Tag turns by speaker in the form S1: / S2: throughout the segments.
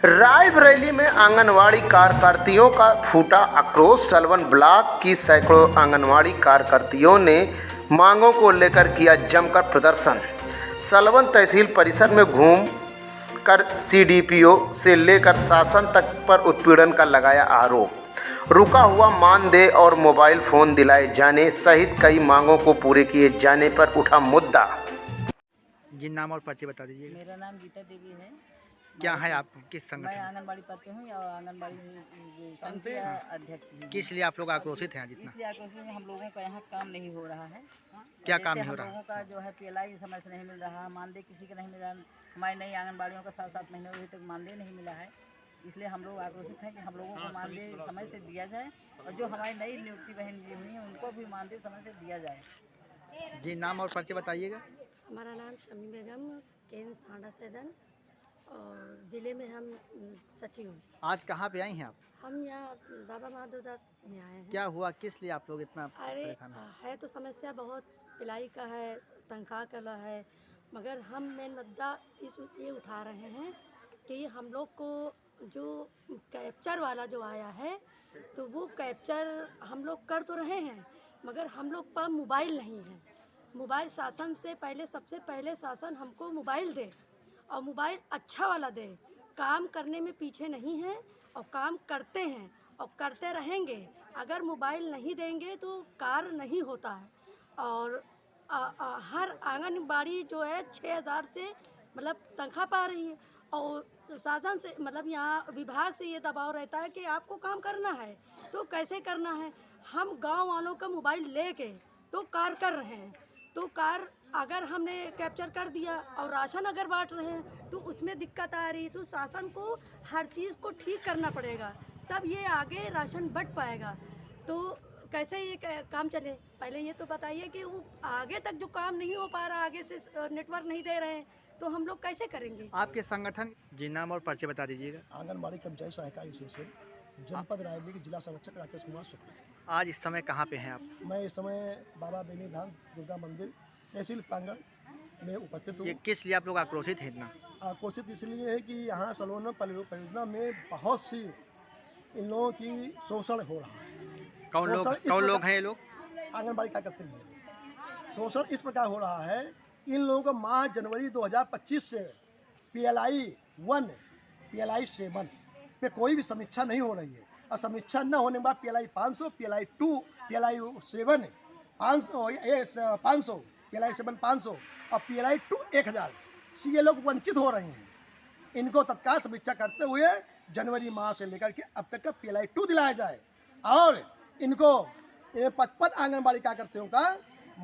S1: रायबरेली में आंगनवाड़ी कार्यकर्तियों का फूटा आक्रोश। सलवन ब्लॉक की सैकड़ों आंगनवाड़ी कार्यकर्तियों ने मांगों को लेकर किया जमकर प्रदर्शन। सलवन तहसील परिसर में घूम कर सीडीपीओ से लेकर शासन तक पर उत्पीड़न का लगाया आरोप। रुका हुआ मानदेय और मोबाइल फ़ोन दिलाए जाने सहित कई मांगों को पूरे किए जाने पर उठा मुद्दा।
S2: जी, नाम और परिचय बता दीजिए।
S3: मेरा नाम गीता देवी है।
S2: क्या है आप किस
S3: मैं
S2: संगठन?
S3: आंगनबाड़ी पद पे हूँ या आंगनबाड़ी संघ के अध्यक्ष भी हूँ।
S2: किस लिए आप लोग आक्रोशित हैं जितना?
S3: इसलिए आक्रोशित हैं, हम लोगों का यहाँ काम नहीं हो रहा है।
S2: क्या
S3: जैसे
S2: काम नहीं हो
S3: हम
S2: रहा?
S3: लोगों का जो है पीएलआई समय से नहीं मिल रहा है, मानदेय किसी का नहीं मिल रहा। हमारी नई आंगनबाड़ियों का 7-7 महीने अभी तक मानदेय नहीं मिला है। इसलिए हम लोग आक्रोशित हैं कि हम लोगों को मानदेय समय से दिया जाए और जो हमारी नई नियुक्ति बहन जी हुई हैं उनको भी मानदेय समय से दिया जाए।
S2: जी, नाम और परिचय बताइएगा।
S4: हमारा नाम शमी बेगम, केन सांडा सैदन और ज़िले में हम सचिव हूँ।
S2: आज कहाँ पे आई हैं आप?
S4: हम यहाँ बाबा माधवदास में आए हैं।
S2: क्या हुआ, किस लिए आप लोग इतना
S4: अरे
S2: परेशान हैं?
S4: है तो समस्या बहुत, पिलाई का है, तनख्वाह का है, मगर हम मेन मुद्दा ये उठा रहे हैं कि हम लोग को जो कैप्चर वाला जो आया है तो वो कैप्चर हम लोग कर तो रहे हैं मगर हम लोग पर मोबाइल नहीं है। मोबाइल शासन से पहले, सबसे पहले शासन हमको मोबाइल दे और मोबाइल अच्छा वाला दे। काम करने में पीछे नहीं है और काम करते हैं और करते रहेंगे। अगर मोबाइल नहीं देंगे तो कार्य नहीं होता है। और हर आंगनबाड़ी जो है 6,000 से मतलब तनख्वाह पा रही है और शासन से मतलब यहाँ विभाग से ये दबाव रहता है कि आपको काम करना है तो कैसे करना है। हम गांव वालों का मोबाइल लेके तो कार्य कर रहे हैं, तो कार्य अगर हमने कैप्चर कर दिया और राशन अगर बांट रहे हैं तो उसमें दिक्कत आ रही, तो शासन को हर चीज़ को ठीक करना पड़ेगा, तब ये आगे राशन बंट पाएगा। तो कैसे ये काम चले, पहले ये तो बताइए कि वो आगे तक जो काम नहीं हो पा रहा, आगे से नेटवर्क नहीं दे रहे हैं तो हम लोग कैसे करेंगे।
S2: आपके संगठन? जी, नाम और परिचय बता दीजिएगा।
S5: आंगनबाड़ी कर्मचारी सहायता एसोसिएशन, जनपद रायबरेली के जिला संरक्षक राकेश कुमार शुक्ला।
S2: आज इस समय कहाँ पे हैं आप?
S5: मैं इस समय बाबा बेनी धाम दुर्गा मंदिर तहसील प्रांगण में उपस्थित हूँ।
S2: ये किस लिए आप लोग आक्रोशित हैं इतना?
S5: आक्रोशित इसलिए है कि यहाँ सलोना परियोजना में बहुत सी इन लोगों की शोषण हो रहा है।
S2: कौन लोग हैं ये लोग?
S5: आंगनबाड़ी कार्यकर्ता हैं। शोषण इस प्रकार हो रहा है, इन लोगों को माह जनवरी 2025 से PLI 1, PLI 7 पे कोई भी समीक्षा नहीं हो रही है और समीक्षा न होने के बाद PLI 500, PLI 2, PLI 7 500, PLI 7 500 और PLI 2 1000 से ये लोग वंचित हो रहे हैं। इनको तत्काल समीक्षा करते हुए जनवरी माह से लेकर के अब तक का PLI 2 दिलाया जाए और इनको 55 आंगनबाड़ी कार्यकर्तियों का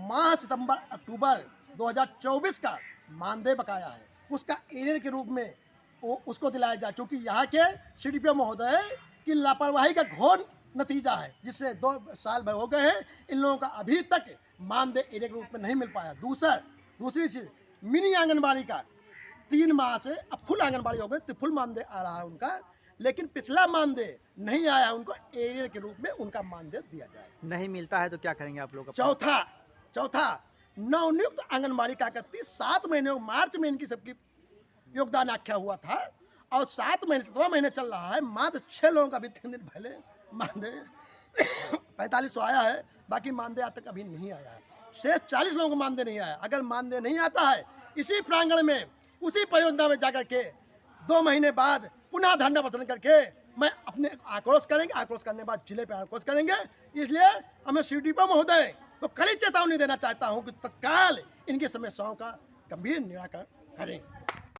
S5: माह सितंबर अक्टूबर 2024 का मानदेय बकाया है, उसका एरियर के रूप में उसको दिलाया जाए, क्योंकि यहाँ के CDPO महोदय की लापरवाही का घोर नतीजा है, जिससे 2 साल भर हो गए हैं इन लोगों का अभी तक मानदेय एरियर के रूप में नहीं मिल पाया। दूसरी चीज़, मिनी आंगनबाड़ी का 3 माह से अब फुल आंगनबाड़ी हो गई तो फुल मानदेय आ रहा है उनका, लेकिन पिछला मानदेय नहीं आया, उनको एरियर के रूप में उनका मानदेय दिया जाए।
S2: नहीं मिलता है तो क्या करेंगे आप लोग?
S5: चौथा नवनियुक्त आंगनबाड़ी कार्यकर्ती 7 महीने मार्च में इनकी सबकी योगदान आख्या हुआ था और 7 महीने चल रहा है। मात्र 6 लोगों का भी 3 दिन पहले मानदेय 4500 आया है, बाकी मानदेय आज तक अभी नहीं आया है। शेष 40 लोगों को मानदेय नहीं आया। अगर मानदेय नहीं आता है, इसी प्रांगण में उसी परियोजना में जाकर के 2 महीने बाद पुनः धरना प्रदर्शन करके मैं अपने आक्रोश करने के बाद जिले पे आक्रोश करेंगे। इसलिए हमें CDPO महोदय को कड़ी चेतावनी देना चाहता हूँ कि तत्काल इनकी समस्याओं का गंभीर निराकरण करें।